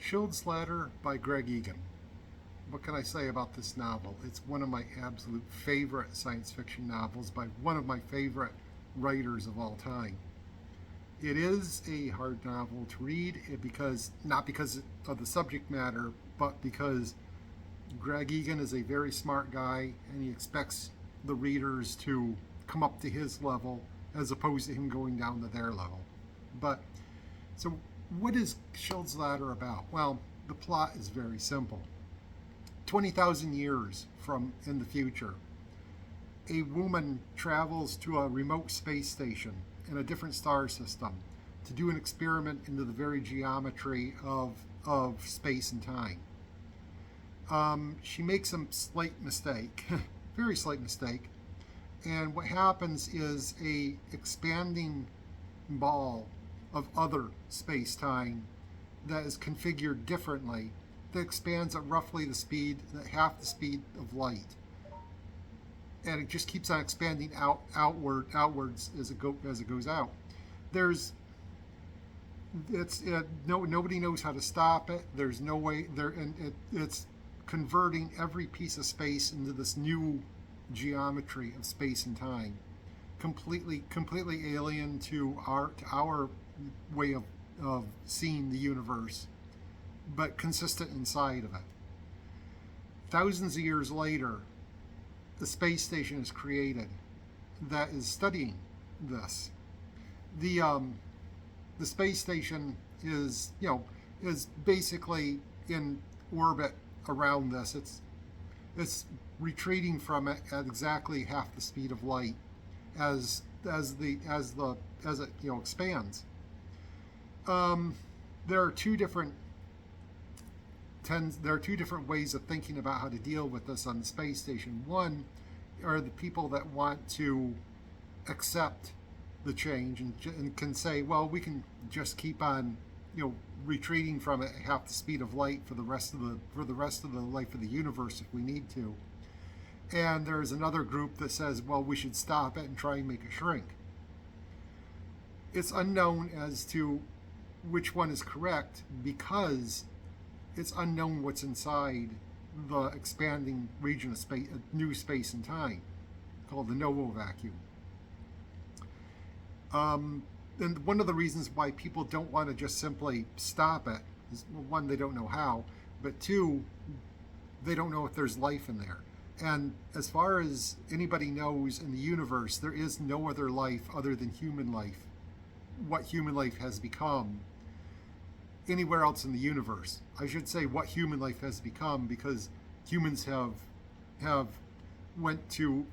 Schilds by Greg Egan. What can I say about this novel? It's one of my absolute favorite science fiction novels by one of my favorite writers of all time. It is a hard novel to read because not because of the subject matter, but because Greg Egan is a very smart guy and he expects the readers to come up to his level as opposed to him going down to their level. But so what is Schilds about? Well, the plot is very simple. 20,000 years from in the future, a woman travels to a remote space station in a different star system to do an experiment into the very geometry of space and time. She makes a slight mistake, very slight mistake, and what happens is a expanding ball of other space-time that is configured differently, that expands at roughly the speed, half the speed of light, and it just keeps on expanding outwards as it goes out. Nobody knows how to stop it. There's no way there, and it's converting every piece of space into this new geometry of space and time, completely alien to our way of seeing the universe, but consistent inside of it. Thousands of years later, the space station is created that is studying this. The space station is basically in orbit around this. It's retreating from it at exactly half the speed of light as it expands. There are two different ways of thinking about how to deal with this on the space station. One are the people that want to accept the change and can say, well, we can just keep on retreating from it at half the speed of light for the rest of the life of the universe if we need to. And there's another group that says, well, we should stop it and try and make it shrink. It's unknown as to which one is correct because it's unknown what's inside the expanding region of space, new space and time, called the Novo vacuum. And one of the reasons why people don't want to just simply stop it is, well, one, they don't know how, but two, they don't know if there's life in there. And as far as anybody knows in the universe, there is no other life other than human life, what human life has become anywhere else in the universe. I should say what human life has become, because humans have went to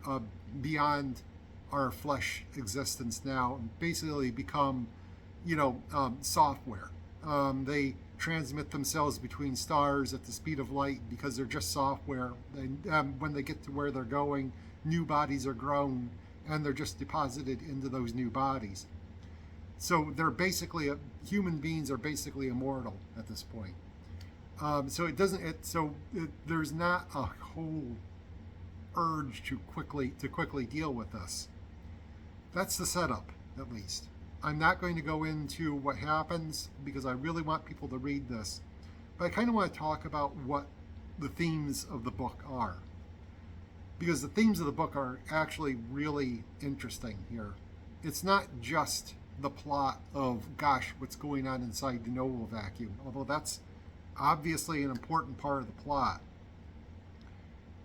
beyond our flesh existence now and basically become software. They transmit themselves between stars at the speed of light because they're just software. When they get to where they're going, new bodies are grown and they're just deposited into those new bodies. So they're basically human beings are basically immortal at this point. There's not a whole urge to quickly deal with this. That's the setup, at least. I'm not going to go into what happens because I really want people to read this, but I kind of want to talk about what the themes of the book are, because the themes of the book are actually really interesting here. It's not just the plot of, gosh, what's going on inside the Novo vacuum, although that's obviously an important part of the plot.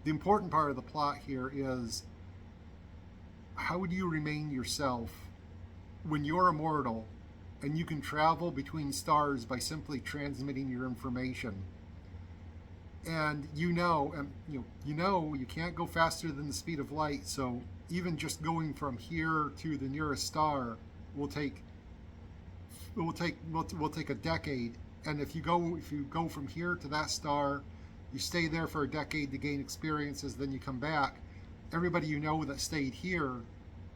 The important part of the plot here is, how do you remain yourself when you're immortal and you can travel between stars by simply transmitting your information? And you can't go faster than the speed of light, so even just going from here to the nearest star will take a decade. And if you go from here to that star, you stay there for a decade to gain experiences, then you come back. Everybody that stayed here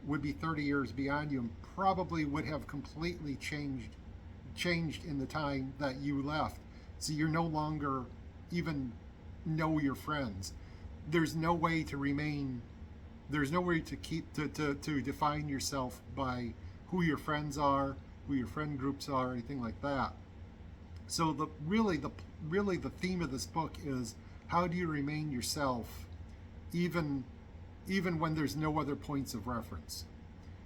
would be 30 years beyond you and probably would have completely changed in the time that you left. So you're no longer even know your friends. There's no way to remain. There's no way to define yourself by who your friends are, who your friend groups are, anything like that. So the theme of this book is how do you remain yourself even even when there's no other points of reference.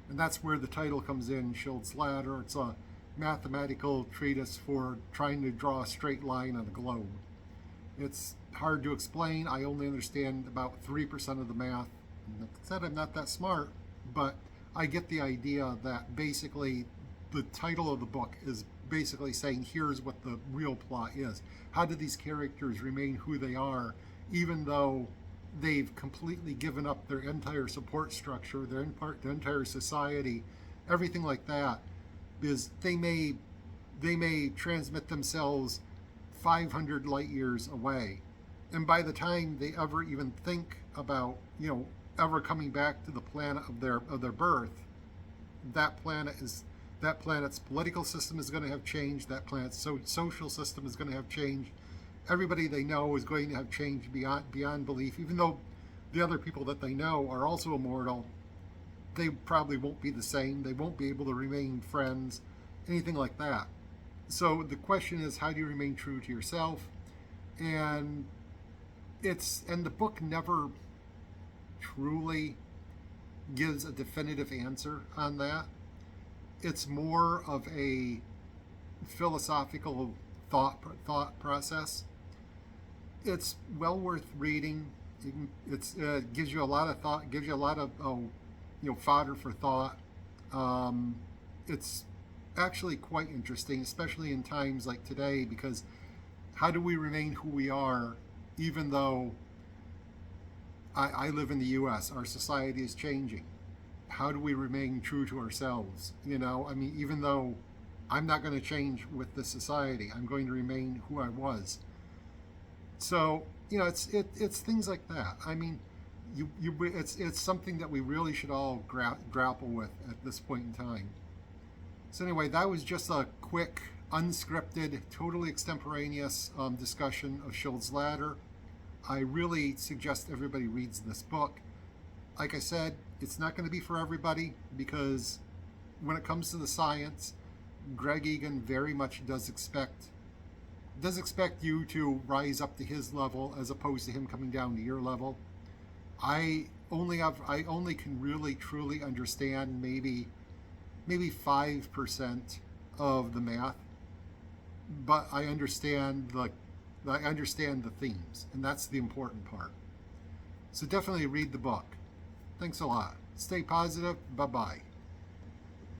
And that's where the title comes in, Schilds' Ladder. It's a mathematical treatise for trying to draw a straight line on a globe. It's hard to explain. I only understand about 3% of the math. Like I said, I'm not that smart, but I get the idea that basically the title of the book is basically saying here's what the real plot is. How do these characters remain who they are, even though they've completely given up their entire support structure, their entire society, everything like that, because they may transmit themselves 500 light years away, and by the time they ever even think about ever coming back to the planet of their birth, that planet's political system is going to have changed. That planet's social system is going to have changed. Everybody they know is going to have changed beyond belief. Even though the other people that they know are also immortal, they probably won't be the same. They won't be able to remain friends, anything like that. So the question is, how do you remain true to yourself? And the book never truly gives a definitive answer on that. It's more of a philosophical thought process. It's well worth reading. It gives you a lot of thought, gives you a lot of fodder for thought. It's actually quite interesting, especially in times like today, because how do we remain who we are, even though I live in the U.S., our society is changing. How do we remain true to ourselves? Even though I'm not going to change with the society, I'm going to remain who I was. So it's things like that. It's something that we really should all grapple with at this point in time. So anyway, that was just a quick, unscripted, totally extemporaneous discussion of Schilds' Ladder. I really suggest everybody reads this book. Like I said, it's not going to be for everybody, because when it comes to the science, Greg Egan very much does expect you to rise up to his level as opposed to him coming down to your level. I only can really truly understand maybe 5% of the math, but I understand the themes, and that's the important part. So definitely read the book. Thanks a lot. Stay positive. Bye-bye.